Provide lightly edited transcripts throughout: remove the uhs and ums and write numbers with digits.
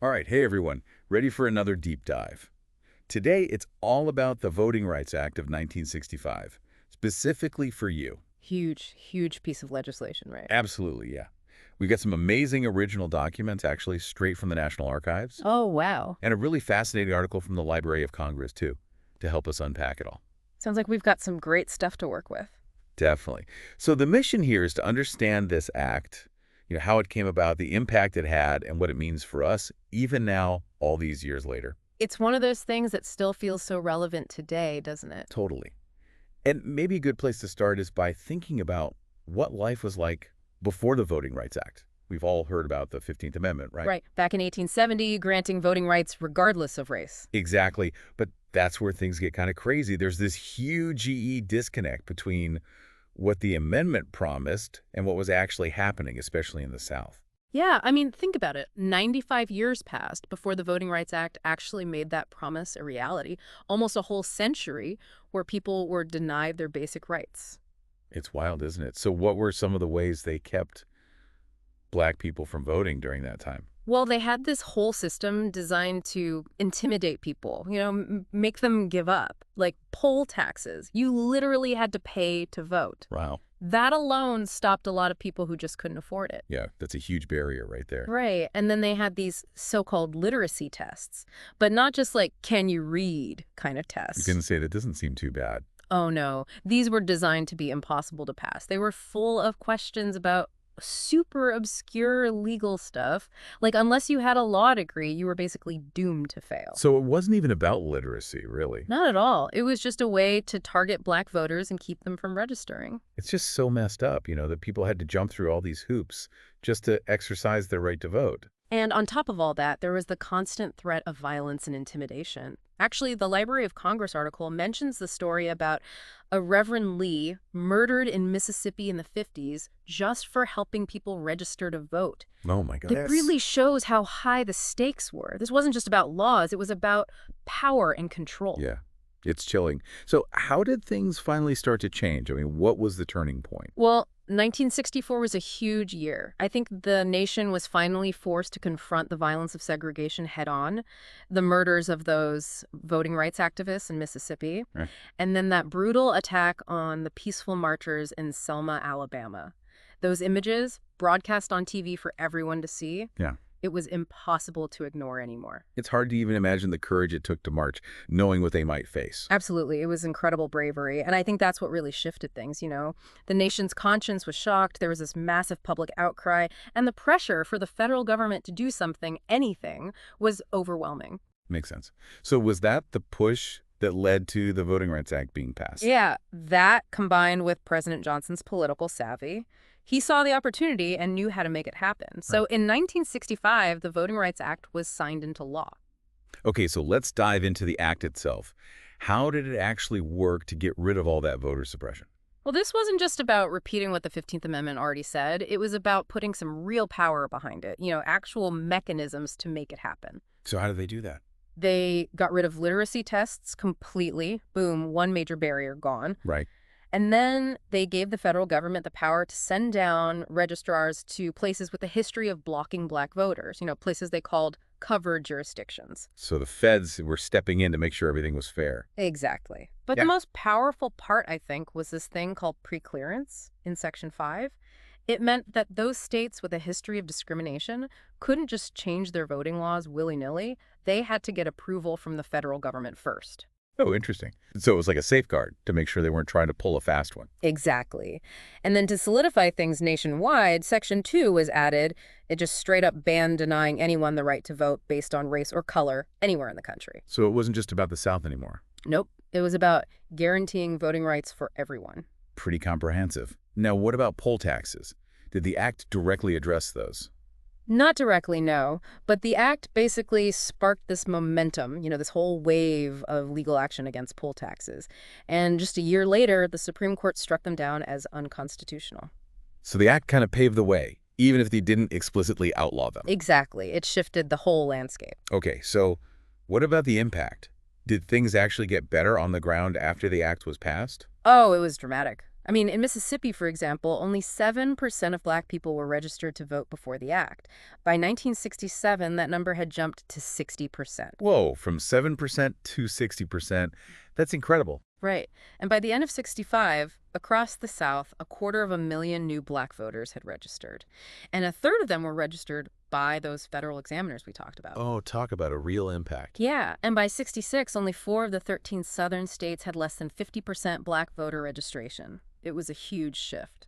All right, hey everyone, ready for another deep dive. Today, it's all about the Voting Rights Act of 1965, specifically for you. Huge, huge piece of legislation, right? Absolutely, yeah. We've got some amazing original documents, actually, straight from the National Archives, Oh, wow. and a really fascinating article from the Library of Congress, too, to help us unpack it all. Sounds like we've got some great stuff to work with. Definitely. So the mission here is to understand this act, how it came about, the impact it had, and what it means for us, even now, all these years later. It's one of those things that still feels so relevant today, doesn't it? Totally. And maybe a good place to start is by thinking about what life was like before the Voting Rights Act. We've all heard about the 15th Amendment, right? Right. Back in 1870, granting voting rights regardless of race. Exactly. But that's where things get kind of crazy. There's this huge disconnect between what the amendment promised and what was actually happening, especially in the South. Yeah, I mean, think about it. 95 years passed before the Voting Rights Act actually made that promise a reality. Almost a whole century where people were denied their basic rights. It's wild, isn't it? So what were some of the ways they kept Black people from voting during that time? Well, they had this whole system designed to intimidate people, make them give up, like poll taxes. You literally had to pay to vote. Wow. That alone stopped a lot of people who just couldn't afford it. Yeah, that's a huge barrier right there. Right. And then they had these so-called literacy tests, but not just like, can you read kind of You tests. can say that doesn't seem too bad. Oh, no. These were designed to be impossible to pass. They were full of questions about super obscure legal stuff. Like, unless you had a law degree, you were basically doomed to fail. So it wasn't even about literacy, really. Not at all. It was just a way to target Black voters and keep them from registering. It's just so messed up, that people had to jump through all these hoops just to exercise their right to vote. And on top of all that, there was the constant threat of violence and intimidation. Actually, the Library of Congress article mentions the story about a Reverend Lee murdered in Mississippi in the 50s just for helping people register to vote. Oh, my God. It really shows how high the stakes were. This wasn't just about laws, it was about power and control. Yeah, it's chilling. So how did things finally start to change? I mean, what was the turning point? Well, 1964 was a huge year. I think the nation was finally forced to confront the violence of segregation head-on, the murders of those voting rights activists in Mississippi, Right. and then that brutal attack on the peaceful marchers in Selma, Alabama. Those images, broadcast on TV for everyone to see, Yeah. it was impossible to ignore anymore. It's hard to even imagine the courage it took to march, knowing what they might face. Absolutely. It was incredible bravery. And I think that's what really shifted things. The nation's conscience was shocked. There was this massive public outcry. And the pressure for the federal government to do something, anything, was overwhelming. Makes sense. So was that the push that led to the Voting Rights Act being passed? Yeah, that combined with President Johnson's political savvy, he saw the opportunity and knew how to make it happen. So in 1965, the Voting Rights Act was signed into law. Okay, so let's dive into the act itself. How did it actually work to get rid of all that voter suppression? Well, this wasn't just about repeating what the 15th Amendment already said. It was about putting some real power behind it, actual mechanisms to make it happen. So how did they do that? They got rid of literacy tests completely. Boom, one major barrier gone. Right. And then they gave the federal government the power to send down registrars to places with a history of blocking Black voters, places they called covered jurisdictions. So the feds were stepping in to make sure everything was fair. Exactly. But Yeah. the most powerful part, I think, was this thing called preclearance in Section 5. It meant that those states with a history of discrimination couldn't just change their voting laws willy-nilly. They had to get approval from the federal government first. Oh, interesting. So it was like a safeguard to make sure they weren't trying to pull a fast one. Exactly. And then to solidify things nationwide, Section 2 was added. It just straight up banned denying anyone the right to vote based on race or color anywhere in the country. So it wasn't just about the South anymore. Nope. It was about guaranteeing voting rights for everyone. Pretty comprehensive. Now, what about poll taxes? Did the act directly address those? Not directly, no, but the act basically sparked this momentum, this whole wave of legal action against poll taxes. And just a year later, the Supreme Court struck them down as unconstitutional. So the act kind of paved the way, even if they didn't explicitly outlaw them. Exactly. It shifted the whole landscape. Okay, so what about the impact? Did things actually get better on the ground after the act was passed? Oh, it was dramatic. I mean, in Mississippi, for example, only 7% of black people were registered to vote before the act. By 1967, that number had jumped to 60%. Whoa, from 7% to 60%. That's incredible. Right. And by the end of 65, across the South, 250,000 new black voters had registered. And a third of them were registered by those federal examiners we talked about. Oh, talk about a real impact. Yeah, and by 66, only 4 of the 13 southern states had less than 50% black voter registration. It was a huge shift.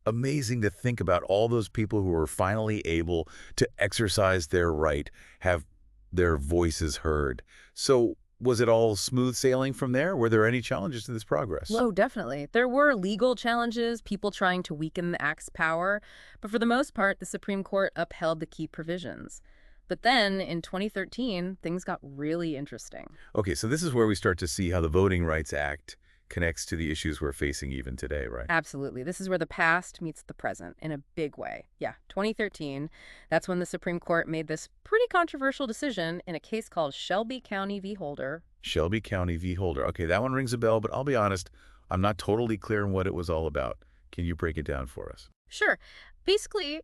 Amazing to think about all those people who were finally able to exercise their right, have their voices heard. So was it all smooth sailing from there? Were there any challenges to this progress? Oh, definitely. There were legal challenges, people trying to weaken the act's power, but for the most part, the Supreme Court upheld the key provisions. But then, in 2013, things got really interesting. Okay, so this is where we start to see how the Voting Rights Act connects to the issues we're facing even today, right? Absolutely. This is where the past meets the present in a big way. Yeah, 2013, that's when the Supreme Court made this pretty controversial decision in a case called Shelby County v. Holder. Shelby County v. Holder. Okay, that one rings a bell, but I'll be honest, I'm not totally clear on what it was all about. Can you break it down for us? Sure. Basically,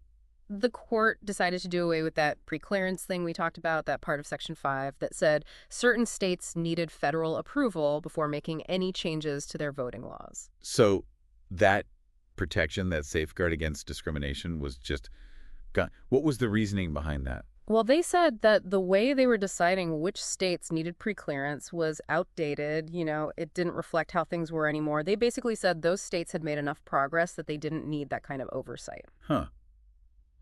the court decided to do away with that preclearance thing we talked about, that part of Section 5 that said certain states needed federal approval before making any changes to their voting laws. So that protection, that safeguard against discrimination was just gone. What was the reasoning behind that? Well, they said that the way they were deciding which states needed preclearance was outdated. It didn't reflect how things were anymore. They basically said those states had made enough progress that they didn't need that kind of oversight. Huh.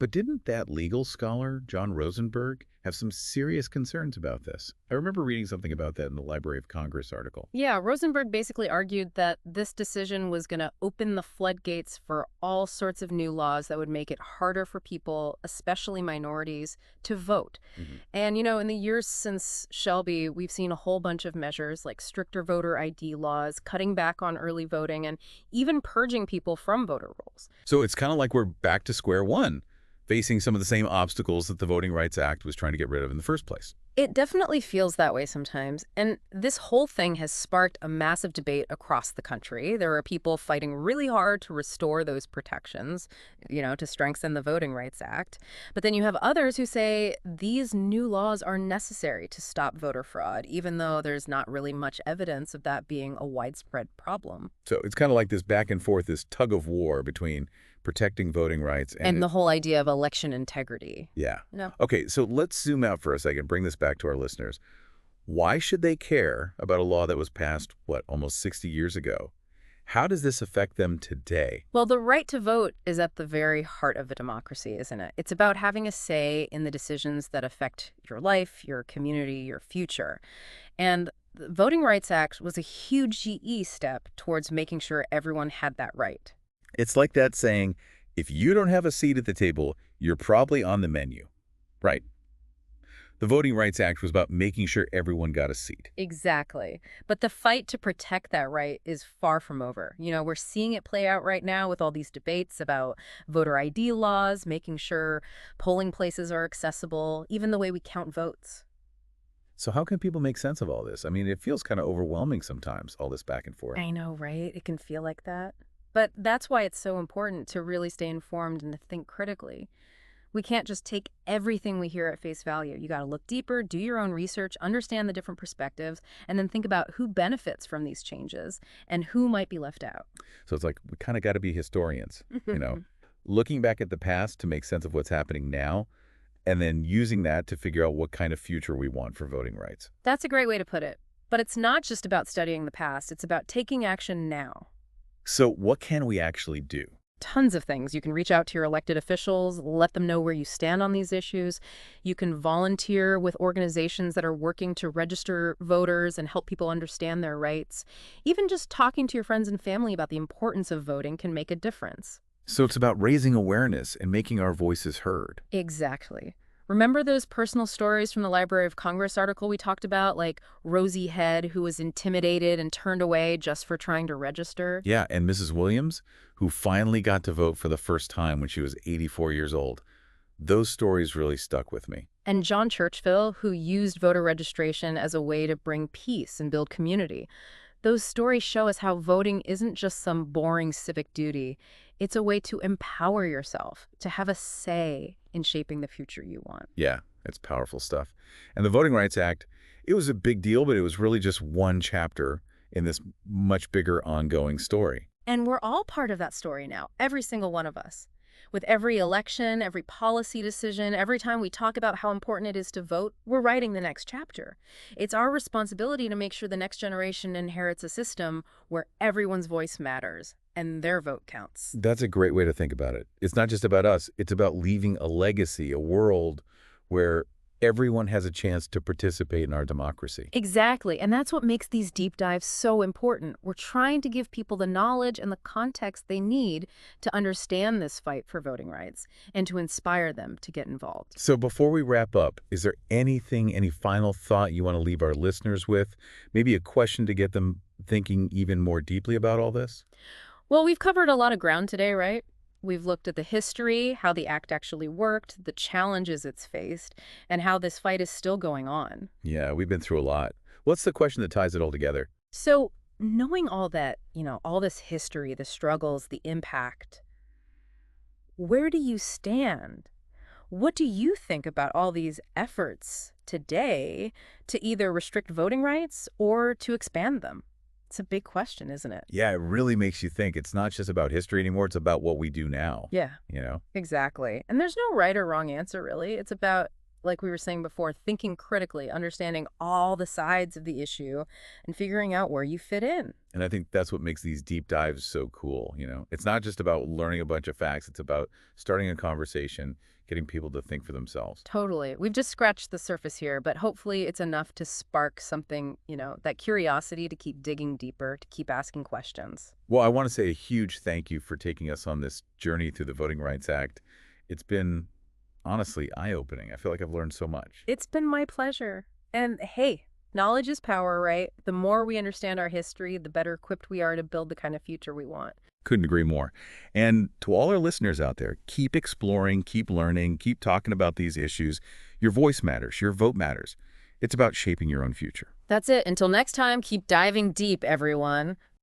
But didn't that legal scholar, John Rosenberg, have some serious concerns about this? I remember reading something about that in the Library of Congress article. Yeah, Rosenberg basically argued that this decision was going to open the floodgates for all sorts of new laws that would make it harder for people, especially minorities, to vote. And, in the years since Shelby, we've seen a whole bunch of measures like stricter voter ID laws, cutting back on early voting, and even purging people from voter rolls. So it's kind of like we're back to square one, facing some of the same obstacles that the Voting Rights Act was trying to get rid of in the first place. It definitely feels that way sometimes. And this whole thing has sparked a massive debate across the country. There are people fighting really hard to restore those protections, to strengthen the Voting Rights Act. But then you have others who say these new laws are necessary to stop voter fraud, even though there's not really much evidence of that being a widespread problem. So it's kind of like this back and forth, this tug of war between protecting voting rights And the whole idea of election integrity. Yeah. No. Okay, so let's zoom out for a second, bring this back to our listeners. Why should they care about a law that was passed, almost 60 years ago? How does this affect them today? Well, the right to vote is at the very heart of a democracy, isn't it? It's about having a say in the decisions that affect your life, your community, your future. And the Voting Rights Act was a huge GE step towards making sure everyone had that right. It's like that saying, if you don't have a seat at the table, you're probably on the menu. Right. The Voting Rights Act was about making sure everyone got a seat. Exactly. But the fight to protect that right is far from over. We're seeing it play out right now with all these debates about voter ID laws, making sure polling places are accessible, even the way we count votes. So how can people make sense of all this? I mean, it feels kind of overwhelming sometimes, all this back and forth. I know, right? It can feel like that. But that's why it's so important to really stay informed and to think critically. We can't just take everything we hear at face value. You got to look deeper, do your own research, understand the different perspectives, and then think about who benefits from these changes and who might be left out. So it's like we kind of got to be historians, looking back at the past to make sense of what's happening now, and then using that to figure out what kind of future we want for voting rights. That's a great way to put it. But it's not just about studying the past. It's about taking action now. So what can we actually do? Tons of things. You can reach out to your elected officials, let them know where you stand on these issues. You can volunteer with organizations that are working to register voters and help people understand their rights. Even just talking to your friends and family about the importance of voting can make a difference. So it's about raising awareness and making our voices heard. Exactly. Remember those personal stories from the Library of Congress article we talked about, like Rosie Head, who was intimidated and turned away just for trying to register? Yeah, and Mrs. Williams, who finally got to vote for the first time when she was 84 years old. Those stories really stuck with me. And John Churchville, who used voter registration as a way to bring peace and build community. Those stories show us how voting isn't just some boring civic duty. It's a way to empower yourself, to have a say in shaping the future you want. Yeah, it's powerful stuff. And the Voting Rights Act, it was a big deal, but it was really just one chapter in this much bigger ongoing story. And we're all part of that story now, every single one of us. With every election, every policy decision, every time we talk about how important it is to vote, we're writing the next chapter. It's our responsibility to make sure the next generation inherits a system where everyone's voice matters and their vote counts. That's a great way to think about it. It's not just about us. It's about leaving a legacy, a world where everyone has a chance to participate in our democracy. Exactly, and that's what makes these deep dives so important. We're trying to give people the knowledge and the context they need to understand this fight for voting rights and to inspire them to get involved. So before we wrap up, is there anything, any final thought you want to leave our listeners with? Maybe a question to get them thinking even more deeply about all this? Well, we've covered a lot of ground today, right? We've looked at the history, how the act actually worked, the challenges it's faced, and how this fight is still going on. Yeah, we've been through a lot. What's the question that ties it all together? So, knowing all that, all this history, the struggles, the impact, where do you stand? What do you think about all these efforts today to either restrict voting rights or to expand them? It's a big question, isn't it? Yeah, it really makes you think. It's not just about history anymore. It's about what we do now. Yeah, You know? exactly. And there's no right or wrong answer, really. It's about, like we were saying before, thinking critically, understanding all the sides of the issue, and figuring out where you fit in. And I think that's what makes these deep dives so cool, It's not just about learning a bunch of facts. It's about starting a conversation, getting people to think for themselves. Totally. We've just scratched the surface here, but hopefully it's enough to spark something, that curiosity to keep digging deeper, to keep asking questions. Well, I want to say a huge thank you for taking us on this journey through the Voting Rights Act. It's been, honestly, eye-opening. I feel like I've learned so much. It's been my pleasure. And hey, knowledge is power, right? The more we understand our history, the better equipped we are to build the kind of future we want. Couldn't agree more. And to all our listeners out there, keep exploring, keep learning, keep talking about these issues. Your voice matters. Your vote matters. It's about shaping your own future. That's it. Until next time, keep diving deep, everyone.